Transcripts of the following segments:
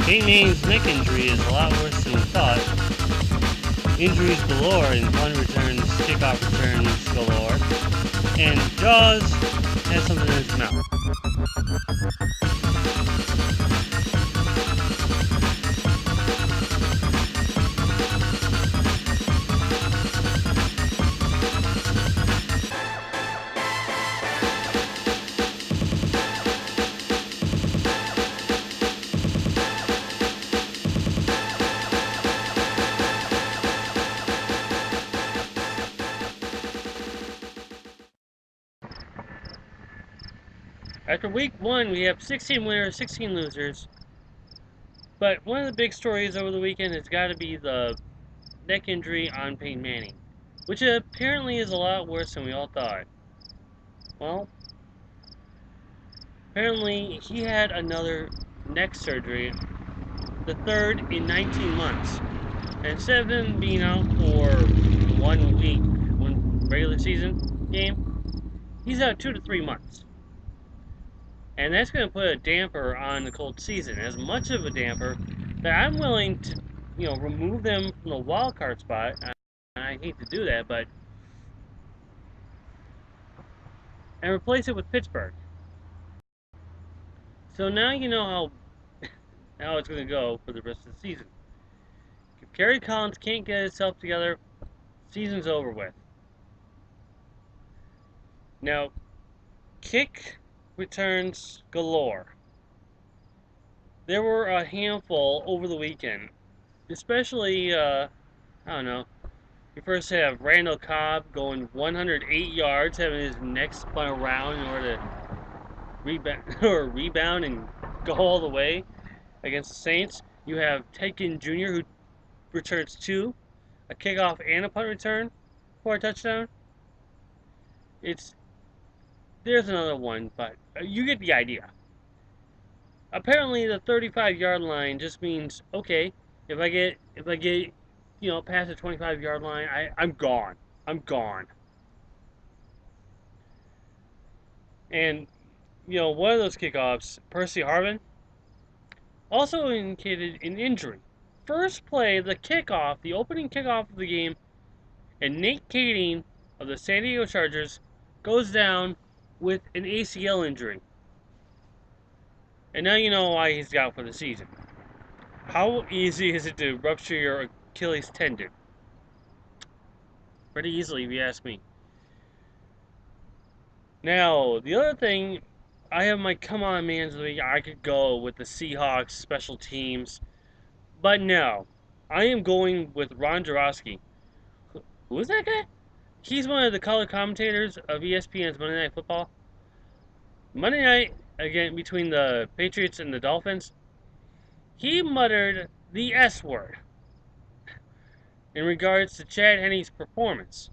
Peyton Manning's neck injury is a lot worse than we thought. Injuries galore in punt returns, kickoff returns galore. And Jaws has something in his mouth. After week 1, we have 16 winners, 16 losers. But one of the big stories over the weekend has got to be the neck injury on Peyton Manning, which apparently is a lot worse than we all thought. Well, apparently he had another neck surgery, the third in 19 months. And instead of him being out for 1 week, one regular season game, he's out 2 to 3 months. And that's going to put a damper on the Colts season, as much of a damper that I'm willing to, remove them from the wild card spot. I hate to do that, and replace it with Pittsburgh. So now you know how it's going to go for the rest of the season. If Kerry Collins can't get himself together, season's over with. Now, kick returns galore. There were a handful over the weekend, especially, I don't know, you first have Randall Cobb going 108 yards, having his neck spun around in order to rebound and go all the way against the Saints. You have Ted Ginn Jr., who returns 2, a kickoff and a punt return for a touchdown. There's another one, but you get the idea. Apparently, the 35-yard line just means, okay, if I get past the 25-yard line, I'm gone. I'm gone. And one of those kickoffs, Percy Harvin, also indicated an injury. First play, the kickoff, the opening kickoff of the game, and Nate Kading of the San Diego Chargers goes down with an ACL injury. And now you know why he's out for the season. How easy is it to rupture your Achilles tendon? Pretty easily, if you ask me. Now, the other thing, I have my come on man's of the week. I could go with the Seahawks special teams. But no, I am going with Ron Jaworski. Who is that guy? He's one of the color commentators of ESPN's Monday Night Football. Monday night, again, between the Patriots and the Dolphins, he muttered the S word in regards to Chad Henne's performance.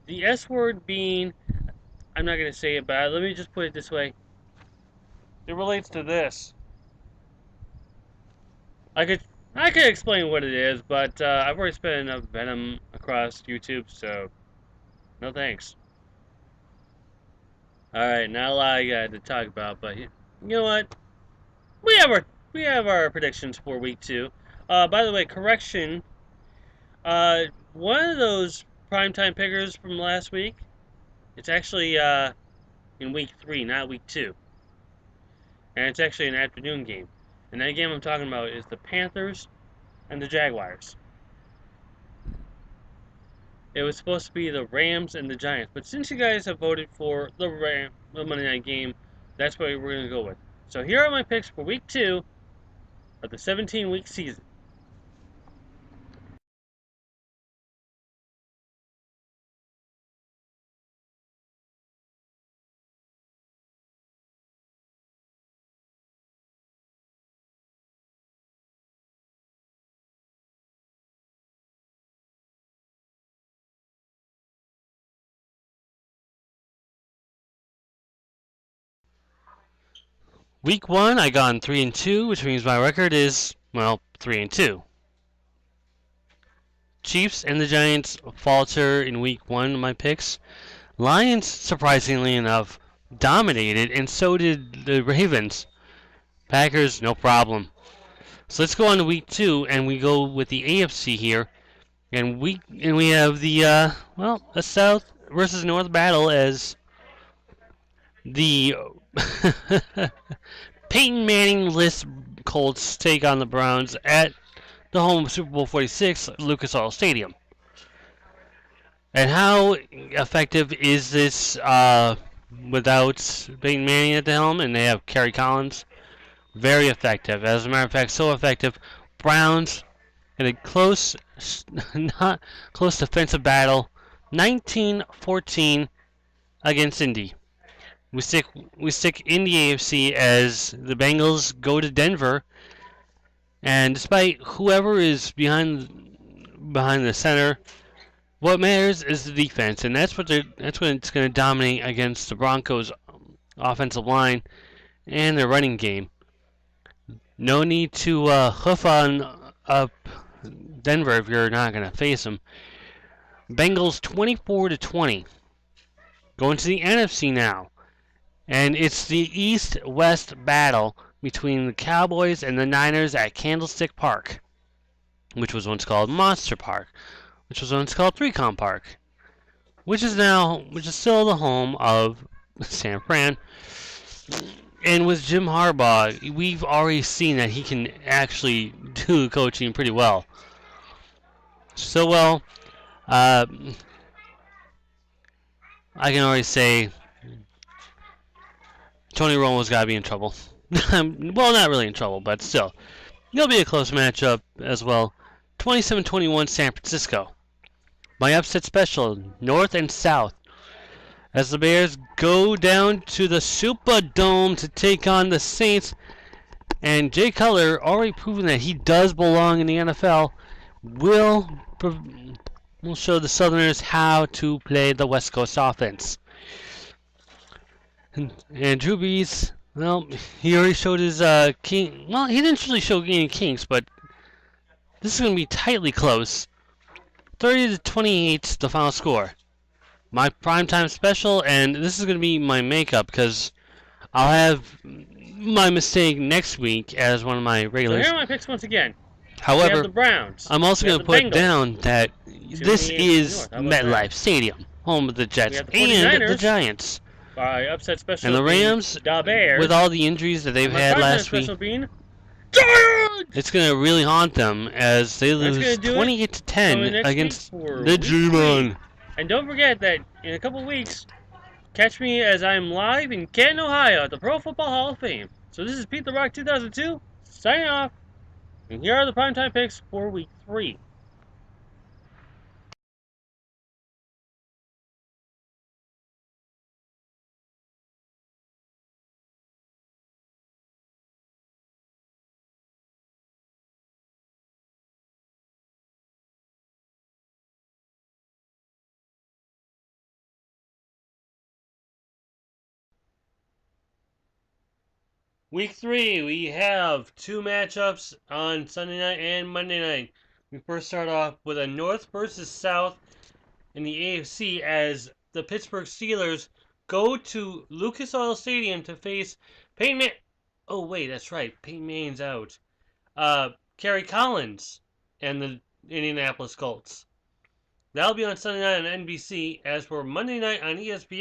The S word being, I'm not going to say it, but let me just put it this way. It relates to this. I could explain what it is, but I've already spent enough venom across YouTube, so no thanks. Alright, not a lot I got to talk about, but you know what? We have our predictions for week 2. By the way, correction. One of those primetime pickers from last week, it's actually in week 3, not week 2. And it's actually an afternoon game. And that game I'm talking about is the Panthers and the Jaguars. It was supposed to be the Rams and the Giants, but since you guys have voted for the Monday night game, that's what we're going to go with. So here are my picks for week 2 of the 17-week season. Week 1, I gone 3-2, which means my record is, 3-2. Chiefs and the Giants falter in week 1 of my picks. Lions, surprisingly enough, dominated, and so did the Ravens. Packers, no problem. So let's go on to week 2, and we go with the AFC here, and we have the a South versus North battle as the Peyton Manning list Colts take on the Browns at the home of Super Bowl 46, Lucas Oil Stadium. And how effective is this without Peyton Manning at the helm? And they have Kerry Collins. Very effective. As a matter of fact, so effective. Browns in a close, not close defensive battle, 19-14 against Indy. We stick in the AFC as the Bengals go to Denver, and despite whoever is behind the center, what matters is the defense, and that's what it's going to dominate against the Broncos' offensive line and their running game. No need to hoof on up Denver if you're not going to face them. Bengals 24-20. Going to the NFC now. And it's the East-West battle between the Cowboys and the Niners at Candlestick Park, which was once called Monster Park, which was once called 3Com Park, which is still the home of San Fran. And with Jim Harbaugh, we've already seen that he can actually do coaching pretty well. So well, I can already say Tony Romo's got to be in trouble. Well, not really in trouble, but still. It'll be a close matchup as well. 27-21 San Francisco. My upset special, North and South. As the Bears go down to the Superdome to take on the Saints. And Jay Cutler, already proven that he does belong in the NFL, will show the Southerners how to play the West Coast offense. And Drew Brees, well, he already showed his king. Well, he didn't really show any kinks, but this is going to be tightly close. 30-28, the final score. My primetime special, and this is going to be my makeup because I'll have my mistake next week as one of my regulars. So here are my picks once again. However, we have the Browns. I'm also going to put Bengals. Down that this is MetLife Stadium, home of the Jets and the Giants. By upset special. And the Rams, the Bears, with all the injuries that they've had last week, it's going to really haunt them as they lose 28-10 against the G-Man. And don't forget that in a couple weeks, catch me as I'm live in Canton, Ohio at the Pro Football Hall of Fame. So this is Pete the Rock 2002, signing off. And here are the primetime picks for week 3. Week 3, we have 2 matchups on Sunday night and Monday night. We first start off with a North versus South in the AFC as the Pittsburgh Steelers go to Lucas Oil Stadium to face Peyton Manning. Oh, wait, that's right. Peyton Manning's out. Kerry Collins and the Indianapolis Colts. That'll be on Sunday night on NBC. As for Monday night on ESPN,